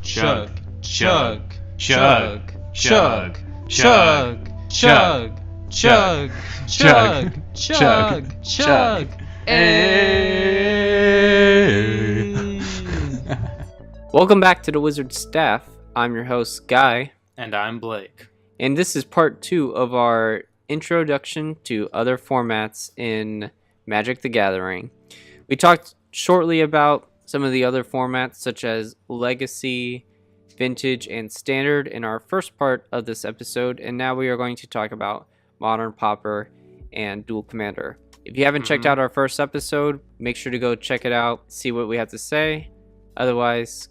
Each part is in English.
chug, chug, chug, chug, chug, chug, chug, chug, chug, chug, Welcome back to the Wizard Staff. I'm your host, Guy. And I'm Blake. And this is part 2 of our introduction to other formats in Magic the Gathering. We talked shortly about some of the other formats such as Legacy, Vintage, and Standard in our first part of this episode, and now we are going to talk about Modern, Pauper, and Dual Commander. If you haven't checked out our first episode, make sure to go check it out, see what we have to say. Otherwise,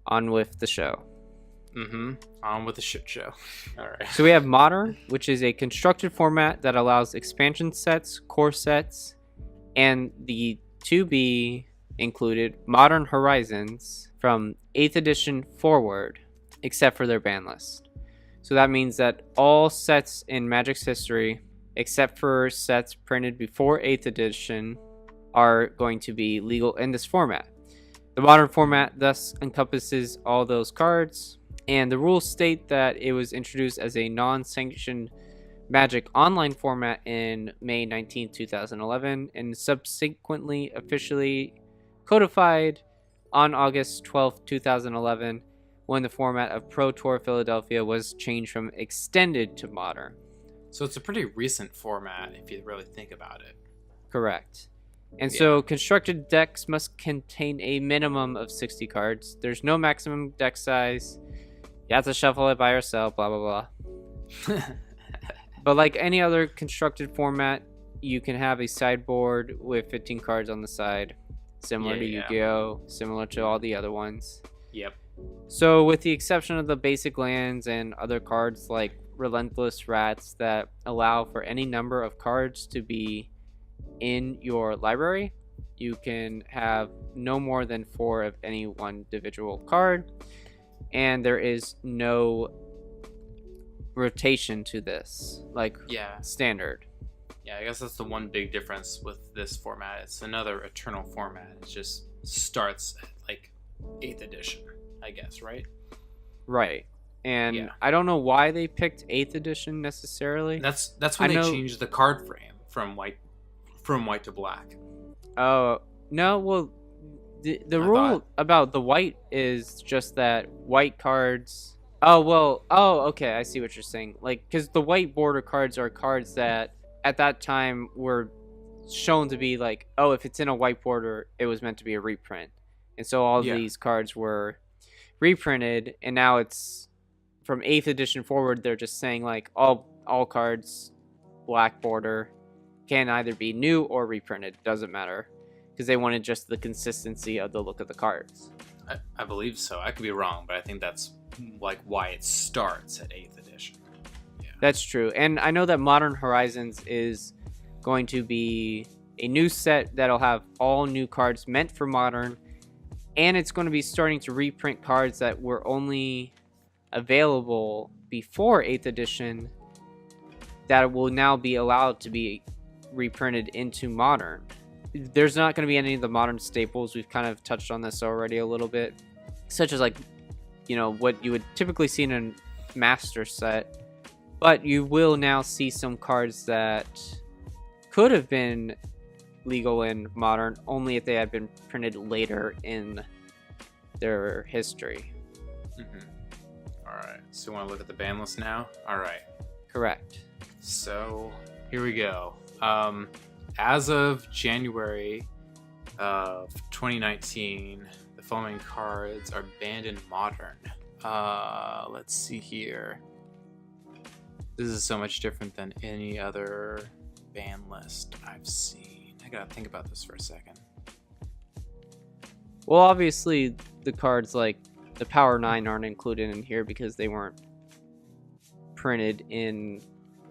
on with the show. On with the shit show. All right. So we have Modern, which is a constructed format that allows expansion sets, core sets, and the to-be included Modern Horizons from 8th edition forward, except for their ban list. So that means that all sets in Magic's history, except for sets printed before 8th edition, are going to be legal in this format. The Modern format thus encompasses all those cards, and the rules state that it was introduced as a non-sanctioned Magic online format in May 19, 2011, and subsequently officially codified on August 12, 2011, when the format of Pro Tour Philadelphia was changed from extended to Modern. So it's a pretty recent format if you really think about it. Correct. And so constructed decks must contain a minimum of 60 cards. There's no maximum deck size. You have to shuffle it by yourself, blah, blah, blah. But like any other constructed format, you can have a sideboard with 15 cards on the side, similar to Yu-Gi-Oh!, similar to all the other ones. Yep. So with the exception of the basic lands and other cards like Relentless Rats that allow for any number of cards to be in your library, you can have no more than 4 of any one individual card, and there is no rotation to this, like Standard. Yeah, I guess that's the one big difference with this format. It's another Eternal format. It just starts at like 8th edition, I guess, right? Right. And I don't know why they picked 8th edition necessarily. That's when they changed the card frame from white to black. Oh, no, well, the rule about the white is just that white cards... okay, I see what you're saying. Like, because the white border cards are cards that at that time were shown to be like, oh, if it's in a white border, it was meant to be a reprint. And so all these cards were reprinted, and now it's from 8th edition forward, they're just saying like all cards, black border, can either be new or reprinted. Doesn't matter, because they wanted just the consistency of the look of the cards. I believe so. I could be wrong, but I think that's like why it starts at 8th edition. Yeah. That's true. And I know that Modern Horizons is going to be a new set that'll have all new cards meant for Modern, and it's going to be starting to reprint cards that were only available before 8th edition that will now be allowed to be reprinted into Modern. There's not going to be any of the Modern staples. We've kind of touched on this already a little bit, such as like, what you would typically see in a master set, but you will now see some cards that could have been legal in Modern only if they had been printed later in their history. All right, so you want to look at the ban list now? All right. Correct. So here we go. As of January of 2019, the following cards are banned in Modern. Let's see here. This is so much different than any other ban list I've seen. I gotta think about this for a second. Well, obviously, the cards like the Power 9 aren't included in here because they weren't printed in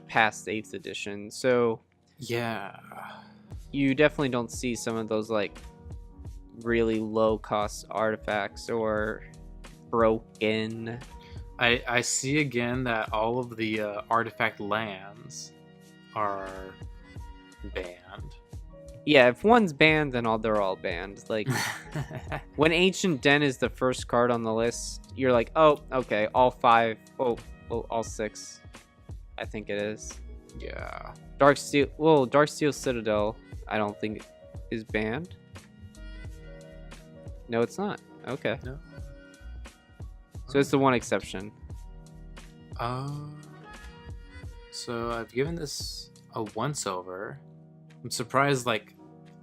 past 8th edition. So yeah, you definitely don't see some of those like really low cost artifacts or broken. I see again that all of the artifact lands are banned. Yeah, if one's banned, then they're all banned. Like, when Ancient Den is the first card on the list, you're like, oh, okay, all 5. Oh, all 6. I think it is. Yeah. Darksteel Citadel, I don't think is banned. No, it's not. Okay. No. So it's the one exception. So I've given this a once over. I'm surprised, like,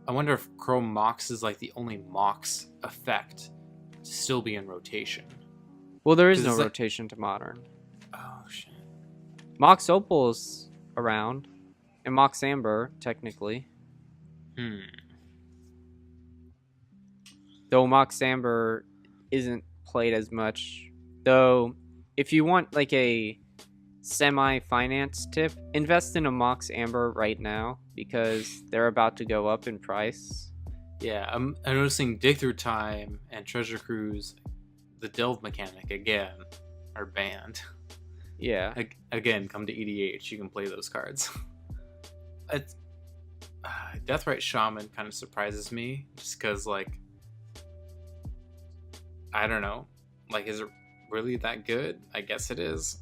I wonder if Chrome Mox is like the only Mox effect to still be in rotation. Well, there is no rotation to Modern. Oh, shit. Mox Opal's around, and Mox Amber, technically. Though Mox Amber isn't played as much. Though, if you want like a semi-finance tip, invest in a Mox Amber right now because they're about to go up in price. Yeah, I'm noticing Dig Through Time and Treasure Cruise, the Delve mechanic again, are banned. Yeah. Again, come to EDH, you can play those cards. Deathrite Shaman kind of surprises me, just because, like, I don't know, like, is it really that good? I guess it is.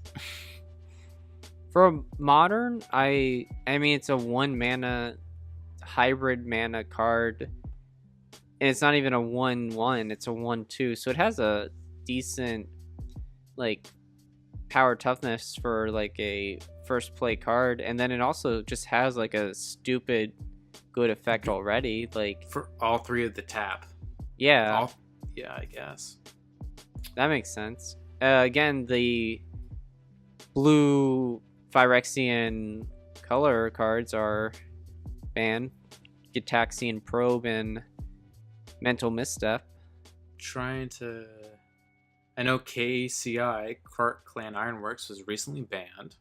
For Modern, I mean, it's a 1 mana hybrid mana card, and it's not even a 1/1, it's a 1/2, so it has a decent, like, power toughness for like a first play card, and then it also just has like a stupid good effect already, like For all 3 of the tap. Yeah, yeah, I guess that makes sense. Again, the blue Phyrexian color cards are banned. Gitaxian Probe and Mental Misstep. I know KCI, Clan Ironworks, was recently banned.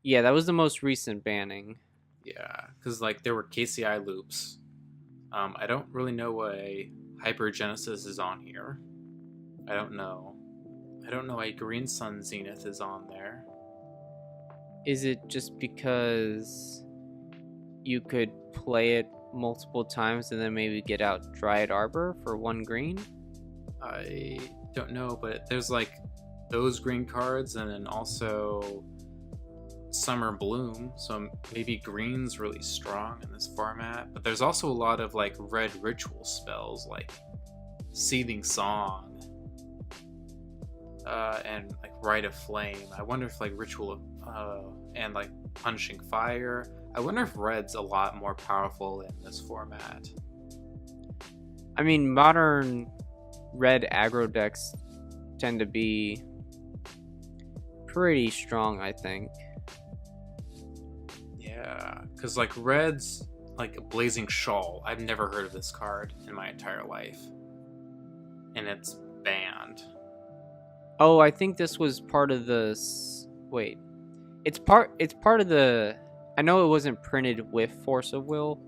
Yeah, that was the most recent banning. Yeah, because like there were KCI loops. I don't really know why Hypergenesis is on here. I don't know why Green Sun Zenith is on there. Is it just because you could play it multiple times and then maybe get out Dryad Arbor for 1 green? I don't know, but there's like those green cards and then also Summer Bloom, so maybe green's really strong in this format. But there's also a lot of like red ritual spells like Seething Song and like Rite of Flame. I wonder if like Ritual and like Punishing Fire. I wonder if red's a lot more powerful in this format. I mean, modern red aggro decks tend to be pretty strong, I think. Yeah, because like red's like a Blazing Shawl. I've never heard of this card in my entire life, and it's banned. Oh, I think this was part of the. Wait, it's part of the. I know it wasn't printed with Force of Will,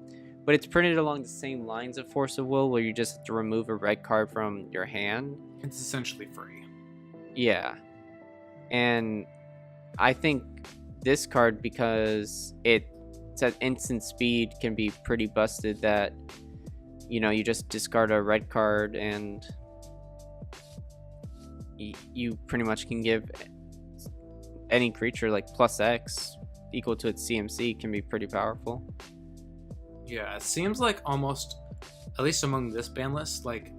but it's printed along the same lines of Force of Will, where you just have to remove a red card from your hand. It's essentially free. Yeah, and I think this card, because it's at instant speed, can be pretty busted. That, you know, you just discard a red card and you pretty much can give any creature like +X equal to its CMC. Can be pretty powerful. Yeah, it seems like almost, at least among this ban list, like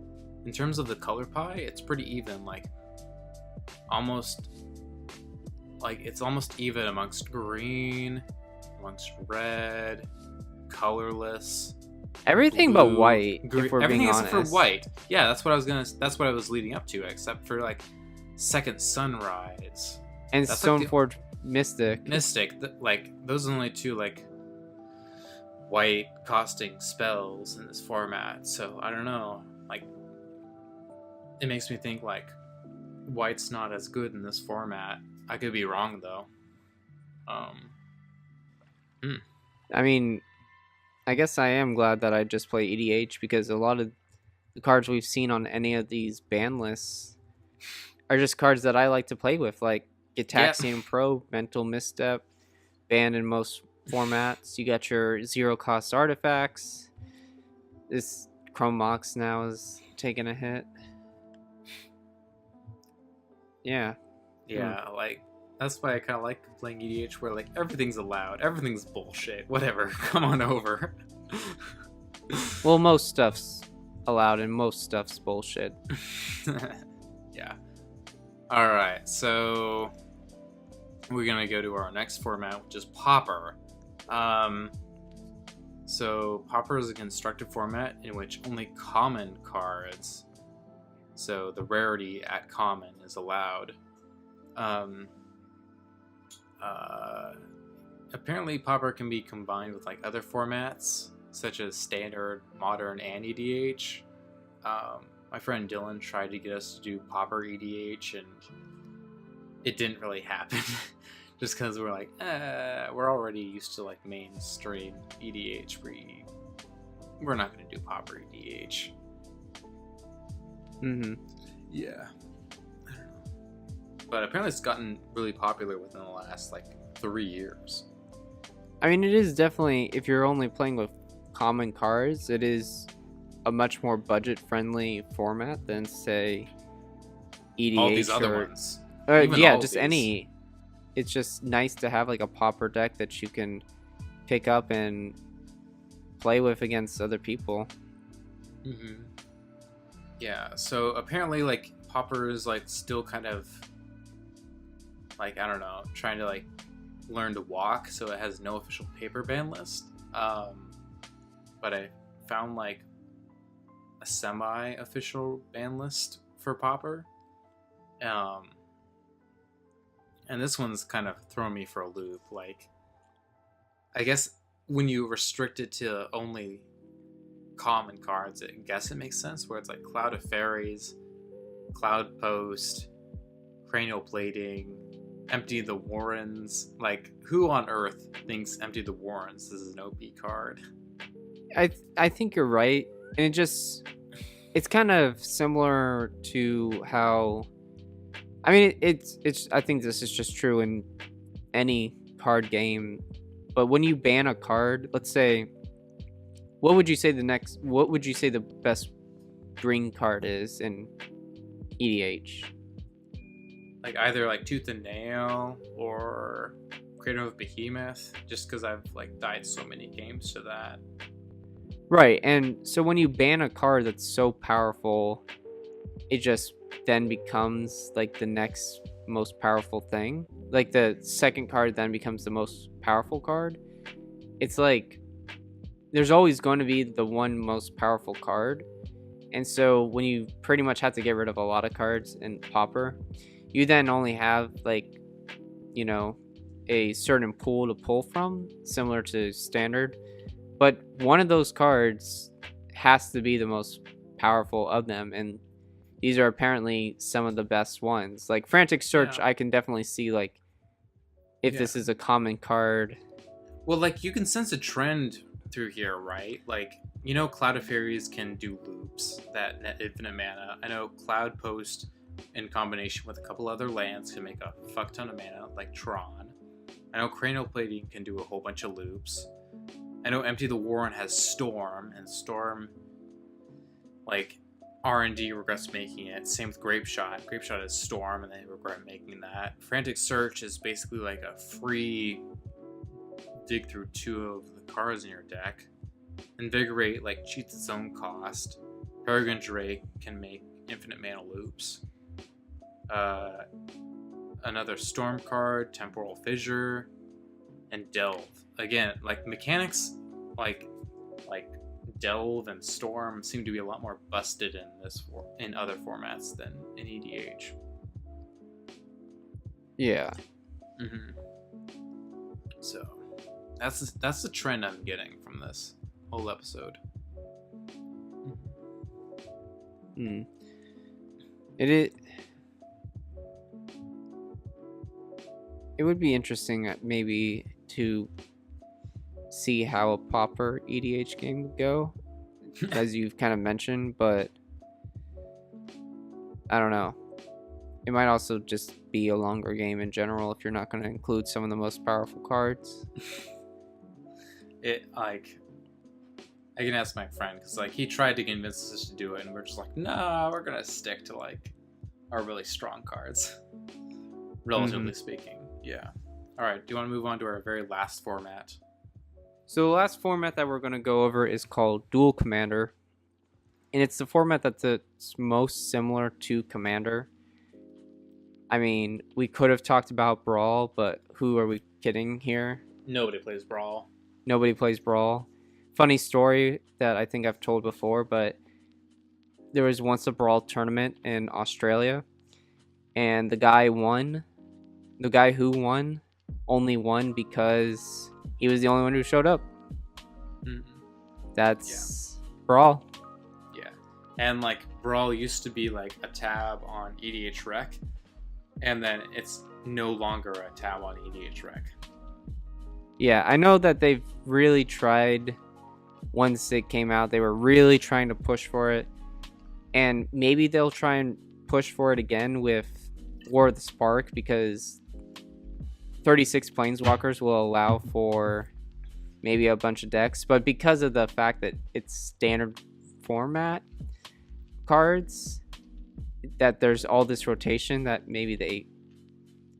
in terms of the color pie, it's pretty even. Like it's almost even amongst green, amongst red, colorless, everything blue, but white. Green, if we're everything being except honest. for white. Yeah, that's what I was leading up to, except for like Second Sunrise and that's Stoneforge Mystic. Like those are the only 2 like white costing spells in this format. So I don't know. Like it makes me think like white's not as good in this format. I could be wrong though. I mean, I guess I am glad that I just play EDH, because a lot of the cards we've seen on any of these ban lists are just cards that I like to play with, like Gitaxian Probe, Mental Misstep, banned in most formats. You got your 0 cost artifacts, This Chrome Mox now is taking a hit. Yeah. Yeah, like that's why I kind of like playing EDH, where like everything's allowed, everything's bullshit, whatever. Come on over. Well, most stuff's allowed and most stuff's bullshit. Yeah. All right, so we're gonna go to our next format, which is Pauper. So Pauper is a constructed format in which only common cards, so the rarity at common, is allowed. Apparently Pauper can be combined with like other formats such as standard, modern, and EDH. My friend Dylan tried to get us to do Pauper EDH, and it didn't really happen. Just because we're like, we're already used to like mainstream EDH. We're not going to do Pauper EDH. Mm-hmm. Yeah. I don't know. But apparently it's gotten really popular within the last like 3 years. I mean, it is definitely, if you're only playing with common cards, it is a much more budget-friendly format than, say, EDH. All these other ones. Yeah, just any. It's just nice to have like a Pauper deck that you can pick up and play with against other people. Mm-hmm. Yeah, so apparently like Pauper is like still kind of like, I don't know, trying to like learn to walk, so it has no official paper ban list. But I found like a semi-official ban list for Pauper. And this one's kind of throwing me for a loop. Like, I guess when you restrict it to only common cards, I guess it makes sense, where it's like Cloud of Fairies, Cloud Post, Cranial Plating, Empty the Warrens. Like, who on earth thinks Empty the Warrens is an OP card? I think you're right. And it's kind of similar to how, I mean, it's I think this is just true in any card game. But when you ban a card, let's say, what would you say the best green card is in EDH? Like either like Tooth and Nail or Crater of Behemoth, just because I've like died so many games to that. Right, and so when you ban a card that's so powerful, it just then becomes like the next most powerful thing. Like the second card then becomes the most powerful card. It's like there's always going to be the one most powerful card. And so when you pretty much have to get rid of a lot of cards in Pauper, you then only have like, you know, a certain pool to pull from, similar to standard. But one of those cards has to be the most powerful of them, and these are apparently some of the best ones. Like Frantic Search, I can definitely see like if this is a common card. Well, like you can sense a trend through here, right? Like, you know, Cloud of Fairies can do loops that net infinite mana. I know Cloud Post in combination with a couple other lands can make a fuck ton of mana, like Tron. I know Cranial Plating can do a whole bunch of loops. I know Empty the Warren has Storm, and Storm, like, R&D regrets making it. Same with Grape Shot. Grape Shot is Storm, and they regret making that. Frantic Search is basically like a free dig through 2 of the cards in your deck. Invigorate, like, cheats its own cost. Peregrine Drake can make infinite mana loops. Another Storm card, Temporal Fissure, and Delve. Again, like mechanics, like Delve and Storm seem to be a lot more busted in other formats than in EDH. Yeah. Mm-hmm. So that's the trend I'm getting from this whole episode. Mm. It would be interesting maybe to see how a Pauper EDH game would go, as you've kind of mentioned, but I don't know. It might also just be a longer game in general if you're not going to include some of the most powerful cards. I can ask my friend, because like he tried to convince us to do it, and we're just like, no, we're gonna stick to like our really strong cards, relatively speaking. Yeah. All right. Do you want to move on to our very last format? So the last format that we're going to go over is called Dual Commander. And it's the format that's most similar to Commander. I mean, we could have talked about Brawl, but who are we kidding here? Nobody plays Brawl. Nobody plays Brawl. Funny story that I think I've told before, but there was once a Brawl tournament in Australia, and the guy won. The guy who won only won because he was the only one who showed up. Mm-hmm. That's Brawl. Yeah. And like Brawl used to be like a tab on EDH Rec, and then it's no longer a tab on EDH Rec. Yeah, I know that they've really tried. Once it came out, they were really trying to push for it, and maybe they'll try and push for it again with War of the Spark, because 36 Planeswalkers will allow for maybe a bunch of decks, but because of the fact that it's standard format cards, that there's all this rotation, that maybe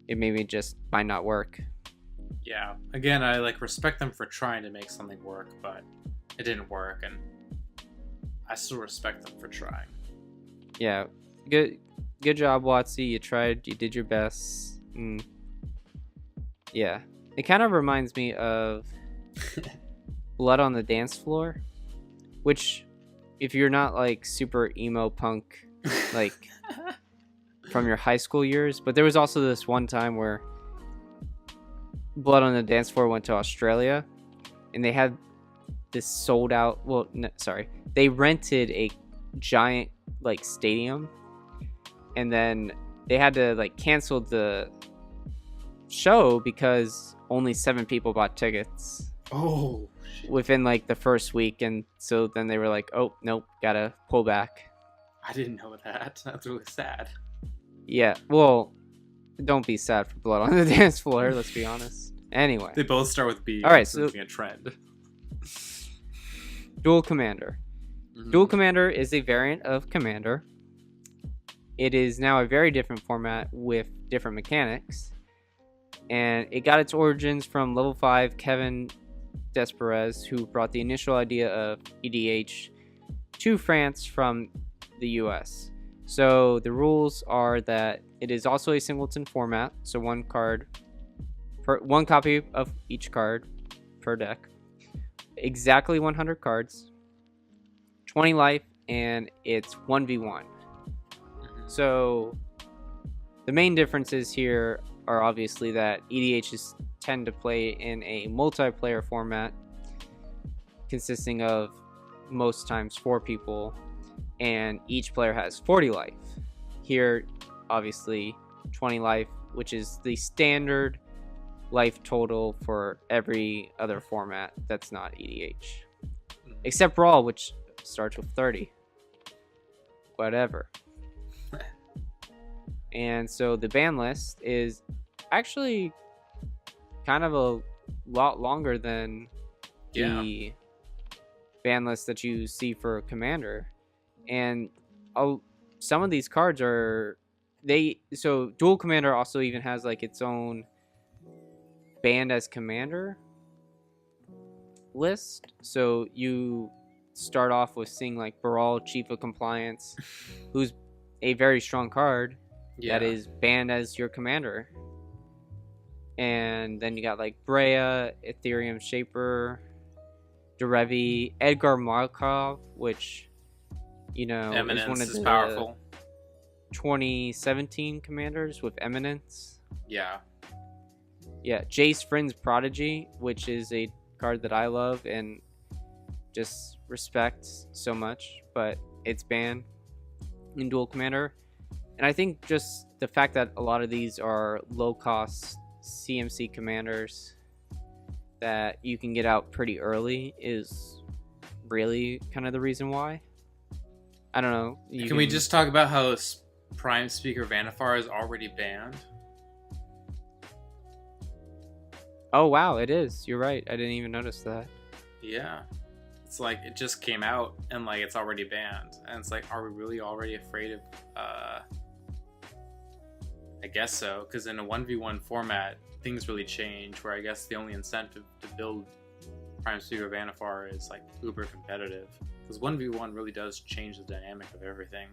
it just might not work. Yeah. Again, I like respect them for trying to make something work, but it didn't work, and I still respect them for trying. Yeah. Good job, Watsy. You tried. You did your best. Yeah. It kind of reminds me of Blood on the Dance Floor, which, if you're not like super emo punk, like from your high school years, but there was also this one time where Blood on the Dance Floor went to Australia, and they had this sold out. Well, no, sorry, they rented a giant like stadium, and then they had to like cancel the show because only 7 people bought tickets. Oh, shit. Within like the first week, and so then they were like, oh nope, gotta pull back. I didn't know that. That's really sad. Yeah, well, don't be sad for Blood on the Dance Floor, let's be honest. Anyway, They both start with B. All right, so so a trend. Dual Commander. Dual Commander is a variant of Commander. It is now a very different format with different mechanics, and it got its origins from level 5 Kevin Desperez, who brought the initial idea of EDH to France from the US. So the rules are that it is also a singleton format, so one copy of each card per deck, exactly 100 cards, 20 life, and it's 1v1. So the main differences here are obviously that EDHs tend to play in a multiplayer format consisting of most times 4 people, and each player has 40 life. Here, obviously, 20 life, which is the standard life total for every other format that's not EDH. Except Brawl, which starts with 30. Whatever. And so the ban list is actually kind of a lot longer than the ban list that you see for Commander. And some of these cards are so Dual Commander also even has like its own banned as Commander list. So you start off with seeing like Baral, Chief of Compliance, who's a very strong card that is banned as your Commander. And then you got like Brea, Ethereum Shaper, Derevi, Edgar Markov, which, you know, Eminence is one of the powerful 2017 commanders with Eminence. Yeah. Yeah, Jace Friend's Prodigy, which is a card that I love and just respect so much, but it's banned in Dual Commander. And I think just the fact that a lot of these are low-cost CMC commanders that you can get out pretty early is really kind of the reason why. I don't know. Can we just talk about how Prime Speaker Vanifar is already banned? Oh, wow, it is. You're right. I didn't even notice that. Yeah. it's like it just came out and like it's already banned, and it's like, are we really already afraid of? I guess so, because in a 1v1 format, things really change. Where I guess the only incentive to build Prime Speaker Vannifar is like uber competitive, because 1v1 really does change the dynamic of everything.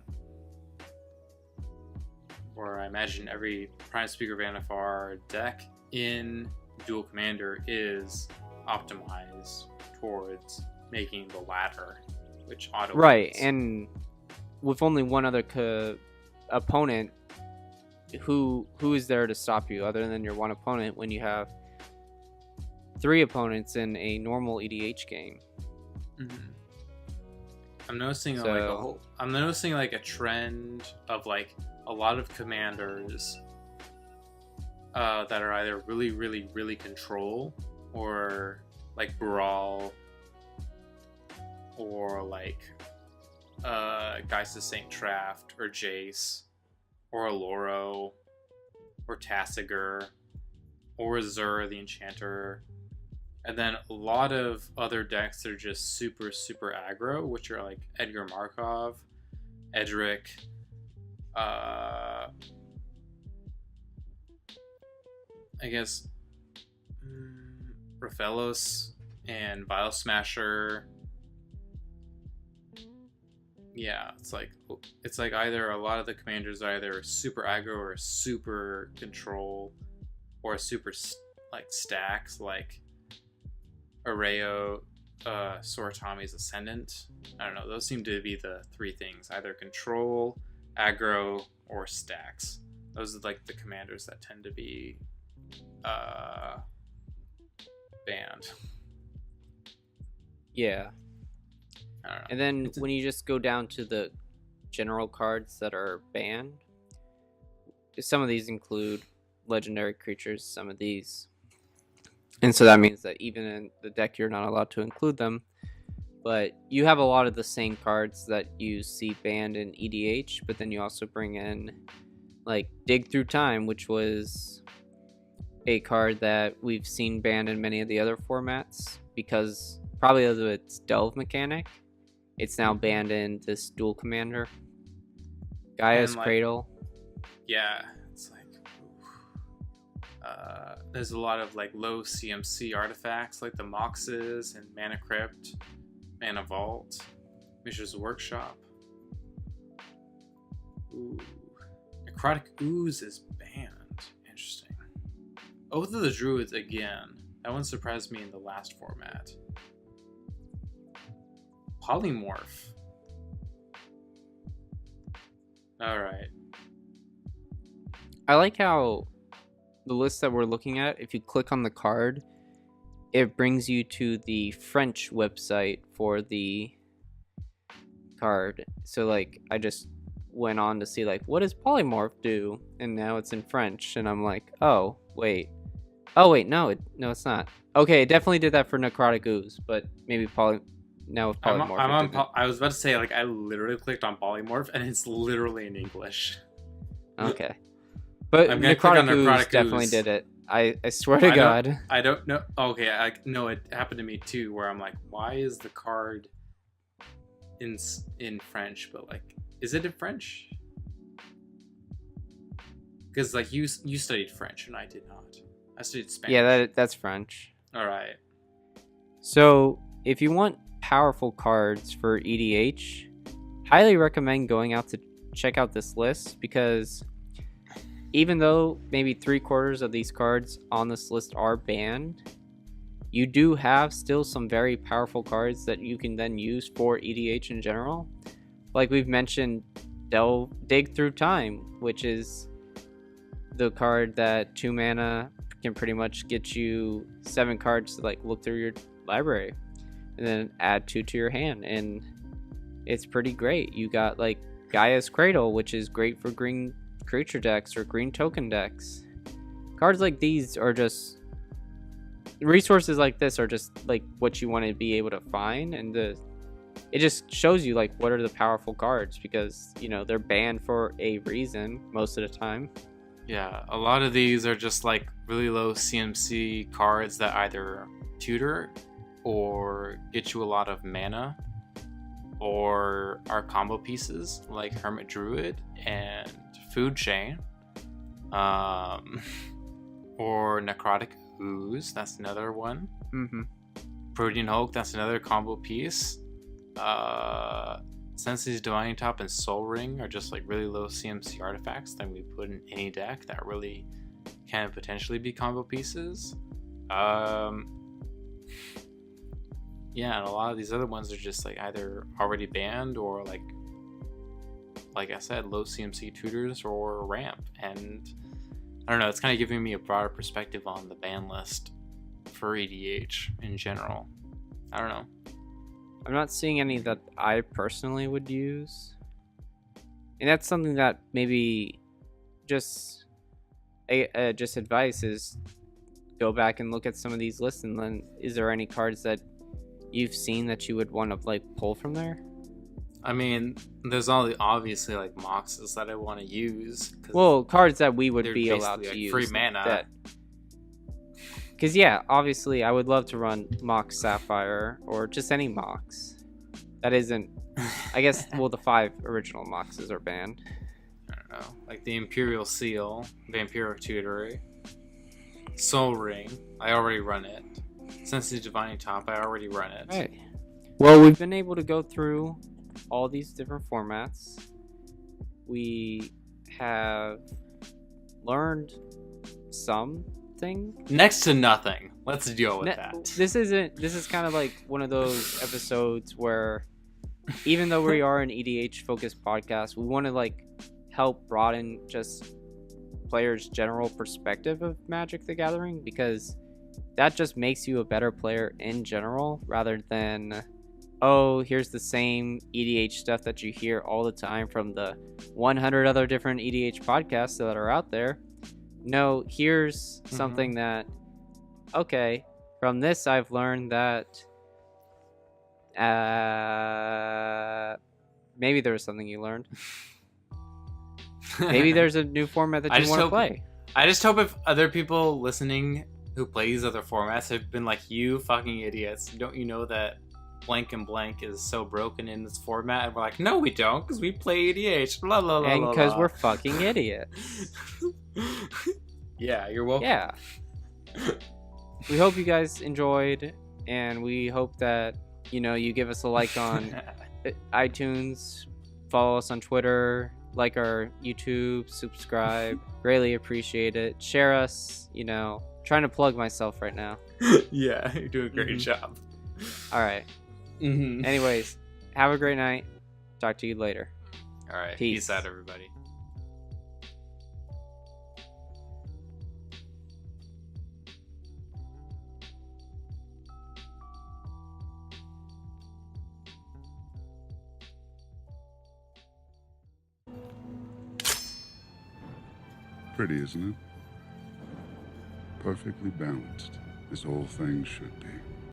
Or I imagine every Prime Speaker Vannifar deck in Dual Commander is optimized towards making the latter, which auto Right, wins. and with only one other opponent, who is there to stop you other than your one opponent when you have 3 opponents in a normal EDH game? Mm-hmm. I'm noticing So- I'm noticing like a trend of like a lot of commanders that are either really, really, really control, or like brawl, or like Geist of Saint Traft, or Jace, or Aloro, or Tassiger, or Zur the Enchanter, and then a lot of other decks that are just super, super aggro, which are like Edgar Markov, Edric, I guess Raphaelos and Vile Smasher. Yeah, it's like either a lot of the commanders are either super aggro or super control, or super like stacks, like Areo, Soratami's Ascendant. I don't know, those seem to be the 3 things: either control, aggro, or stacks. Those are like the commanders that tend to be banned. Yeah. I don't know. And then when you just go down to the general cards that are banned, some of these include legendary creatures, some of these. And so that means that even in the deck, you're not allowed to include them. But you have a lot of the same cards that you see banned in EDH, but then you also bring in like Dig Through Time, which was a card that we've seen banned in many of the other formats because probably of its delve mechanic. It's now banned in this Dual Commander. Gaia's like, Cradle. Yeah, it's like there's a lot of like low CMC artifacts like the Moxes and Mana Crypt, Mana Vault, Mishra's Workshop. Ooh. Necrotic Ooze is banned. Interesting. Oath of the Druids again. That one surprised me in the last format. Polymorph. Alright. I like how the list that we're looking at, if you click on the card, it brings you to the French website for the card. So like I just went on to see like what does polymorph do, and now it's in French, and I'm like, oh wait, no, it's not. Okay, it definitely did that for Necrotic Ooze, but maybe now with polymorph. I was about to say, like, I literally clicked on polymorph and it's literally in English. Okay, but I'm gonna click on Necrotic Ooze Necrotic definitely Ooze. did it. I swear to God. I don't know. Okay, no, it happened to me too, where I'm like, why is the card in French? But like, is it in French? Because like you studied French and I did not. I studied Spanish. Yeah, that's French. All right. So if you want powerful cards for EDH, highly recommend going out to check out this list, because even though maybe 3/4 of these cards on this list are banned, you do have still some very powerful cards that you can then use for EDH in general. Like we've mentioned, Dig Through Time, which is the card that 2 mana can pretty much get you 7 cards to like look through your library and then add 2 to your hand, and it's pretty great. You got like Gaia's Cradle, which is great for green creature decks or green token decks. Cards like these are just resources like this are just like what you want to be able to find, and it just shows you like what are the powerful cards, because you know they're banned for a reason most of the time. Yeah, a lot of these are just like really low CMC cards that either tutor or get you a lot of mana, or our combo pieces like Hermit Druid and Food Chain, or Necrotic Ooze, that's another one. Protean Hulk, that's another combo piece. Sensei's Divining Top and Soul Ring are just like really low CMC artifacts that we put in any deck that really can potentially be combo pieces. Yeah, and a lot of these other ones are just like either already banned or like I said, low CMC tutors or ramp. And I don't know, it's kind of giving me a broader perspective on the ban list for EDH in general. I don't know. I'm not seeing any that I personally would use. And that's something that maybe just advice is go back and look at some of these lists, and then is there any cards that you've seen that you would want to like pull from there? I mean, there's all the obviously like Moxes that I want to use. Well, cards that we would be allowed to use. Free mana. Because, yeah, obviously, I would love to run Mox Sapphire or just any Mox. That isn't... I guess, well, the 5 original Moxes are banned. I don't know. Like the Imperial Seal, Vampiric Tutory, Soul Ring, I already run it. Sensei's Divining Top, I already run it. Right. Well, we've been able to go through all these different formats. We have learned something. Next to nothing. Let's deal with that. This is kind of like one of those episodes where even though we are an EDH focused podcast, we want to like help broaden just players' general perspective of Magic the Gathering, because that just makes you a better player in general, rather than, oh, here's the same EDH stuff that you hear all the time from the 100 other different EDH podcasts that are out there. No, here's something that, okay, from this I've learned that maybe there was something you learned. Maybe there's a new format that you want to play. I just hope if other people listening who play these other formats have been like, you fucking idiots, don't you know that blank and blank is so broken in this format? And we're like, no, we don't, because we play EDH. Blah, blah, blah, and because we're fucking idiots. Yeah, you're welcome. Yeah. We hope you guys enjoyed, and we hope that, you know, you give us a like on iTunes, follow us on Twitter, like our YouTube, subscribe. Greatly appreciate it. Share us, you know. Trying to plug myself right now. Yeah, you're doing a great job. All right. Anyways, have a great night. Talk to you later. All right. Peace out, everybody. Pretty, isn't it? Perfectly balanced, as all things should be.